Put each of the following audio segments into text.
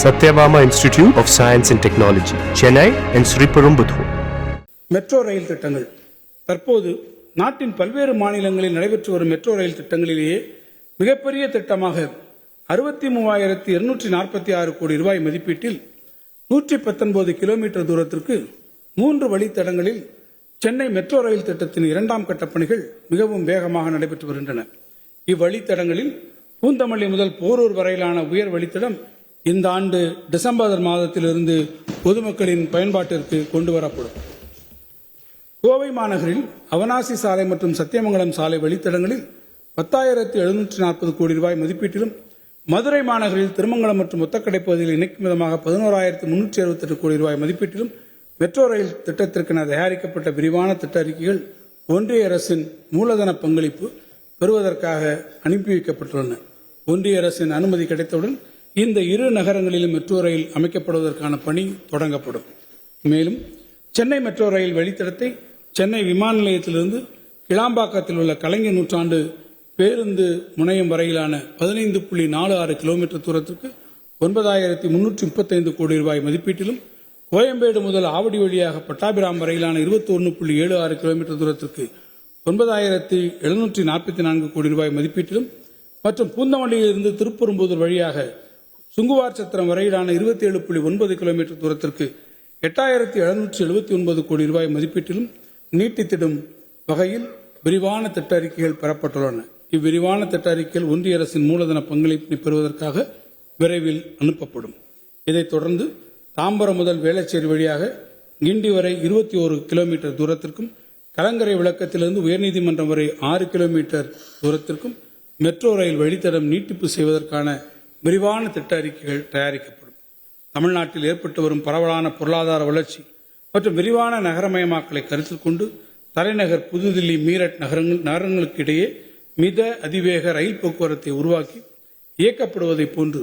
Satyabama Institute of Science and Technology, Chennai and Sriperumbudur. Metro rail திட்டங்கள் தற்போது நாட்டின் பல்வேறு மாநிலங்களில் நடைபெற்று வரும் மெட்ரோ ரயில் திட்டங்களிலேயே மிகப்பெரிய திட்டமாக 63,246 கோடி ரூபாய் மதிப்பீட்டில் 119 கிலோமீட்டர் தூரத்திற்கு 3 வழித்தடங்களில் சென்னை மெட்ரோ ரயில் திட்டத்தின் 2ஆம் கட்ட பணிகள் மிகவும் வேகமாக நடைபெற்று வருகின்றன. இவ்வழித்தடங்களில் பூந்தமல்லி முதல் போரூர் வரையிலான உயர் வழித்தடம் இந்த ஆண்டு டிசம்பர் மாதத்திலிருந்து பொதுமக்களின் பயன்பாட்டிற்கு கொண்டு வரப்படும். கோவை மாநகரில் அவனாசி சாலை மற்றும் சத்தியமங்கலம் சாலை வழித்தடங்களில் 10,740 கோடி ரூபாய் மதிப்பீட்டிலும், மதுரை மாநகரில் திருமங்கலம் மற்றும் ஒத்தக்கடை பகுதியில் இணைக்கும் விதமாக 11,368 கோடி ரூபாய் மதிப்பீட்டிலும் மெட்ரோ ரயில் திட்டத்திற்கென தயாரிக்கப்பட்ட விரிவான திட்ட அறிக்கைகள் ஒன்றிய அரசின் மூலதன பங்களிப்பு பெறுவதற்காக அனுப்பி வைக்கப்பட்டுள்ளன. ஒன்றிய அரசின் அனுமதி கிடைத்தவுடன் இந்த இரு நகரங்களிலும் மெட்ரோ ரயில் அமைக்கப்படுவதற்கான பணி தொடங்கப்படும். மேலும் சென்னை மெட்ரோ ரயில் வழித்தடத்தை சென்னை விமான நிலையத்திலிருந்து கிளாம்பாக்கத்தில் உள்ள கலைஞர் நூற்றாண்டு பேருந்து முனையம் வரையிலான 15.46 கிலோமீட்டர் தூரத்திற்கு 9,335 கோடி ரூபாய் மதிப்பீட்டிலும், கோயம்பேடு முதல் ஆவடி வழியாக பட்டாபிராம் வரையிலான 21.76 கிலோமீட்டர் தூரத்திற்கு 9,744 கோடி ரூபாய் மதிப்பீட்டிலும் மற்றும் பூந்தமல்லியிலிருந்து திருப்பெரும்புதூர் வழியாக சுங்குவார் சத்திரம் வரையிலான 27.9 கிலோமீட்டர் தூரத்திற்கு 8,779 கோடி ரூபாய் மதிப்பீட்டிலும் நீட்டித்திடும் வகையில் விரிவான திட்ட அறிக்கைகள் பெறப்பட்டுள்ளன. இவ்விரிவான திட்ட அறிக்கைகள் ஒன்றிய அரசின் மூலதன பங்களிப்பினை பெறுவதற்காக விரைவில் அனுப்பப்படும். இதைத் தொடர்ந்து தாம்பரம் முதல் வேளச்சேரி வழியாக கிண்டி வரை 21 கிலோமீட்டர் தூரத்திற்கும், கலங்கரை விளக்கத்திலிருந்து உயர்நீதிமன்றம் வரை 6 கிலோமீட்டர் தூரத்திற்கும் மெட்ரோ ரயில் வழித்தடம் நீட்டிப்பு செய்வதற்கான விரிவான திட்ட அறிக்கைகள் தயாரிக்கப்படும். தமிழ்நாட்டில் ஏற்பட்டு வரும் பரவலான பொருளாதார வளர்ச்சி மற்றும் விரிவான நகரமயமாக்கலை கருத்தில் கொண்டு தலைநகர் புதுதில்லி, மீரட் நகரங்களுக்கு இடையே மித அதிவேக ரயில் போக்குவரத்தை உருவாக்கி இயக்கப்படுவதை போன்று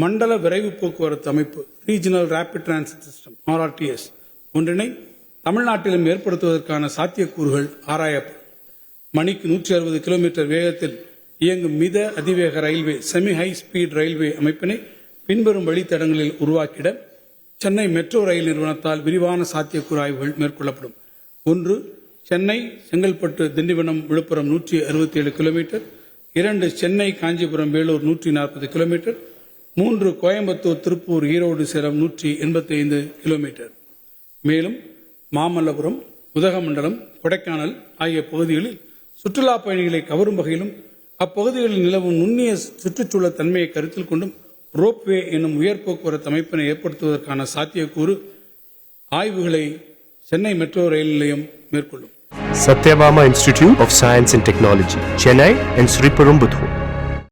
மண்டல விரைவு போக்குவரத்து அமைப்பு regional rapid transit system RRTS ஒன்றினை தமிழ்நாட்டிலும் ஏற்படுத்துவதற்கான சாத்தியக்கூறுகள் ஆராயப்படும். மணிக்கு 160 கிலோமீட்டர் வேகத்தில் இயங்கும் மித அதிவேக railway semi high speed railway அமைப்பினை பின்வரும் வழித்தடங்களில் உருவாக்கிட சென்னை மெட்ரோ ரயில் நிறுவனத்தால் விரிவான சாத்தியக்கூறு ஆய்வுகள் மேற்கொள்ளப்படும். 1. Chennai Chengalpattu Tindivanam Viluppuram 167 kilometre. 2. Chennai Kanchipuram Vellore 140 kilometre. 3. Coimbatore Tiruppur Erode Salem 185 kilometre. மேலும் மாமல்லபுரம், உதகமண்டலம், கொடைக்கானல் ஆகிய பகுதிகளில் சுற்றுலா பயணிகளை கவரும் வகையிலும் அப்பகுதிகளில் நிலவும் நுண்ணிய சுற்றுச்சூழல் தன்மையை கருத்தில் கொண்டும் ரோப்வே என்னும் உயர் போக்குவரத்து அமைப்பினை ஏற்படுத்துவதற்கான சாத்தியக்கூறு ஆய்வுகளை சென்னை மெட்ரோ ரயில் நிலையம் மேற்கொள்ளும். Satyabama Institute of Science and Technology, Chennai and Sriperumbudur.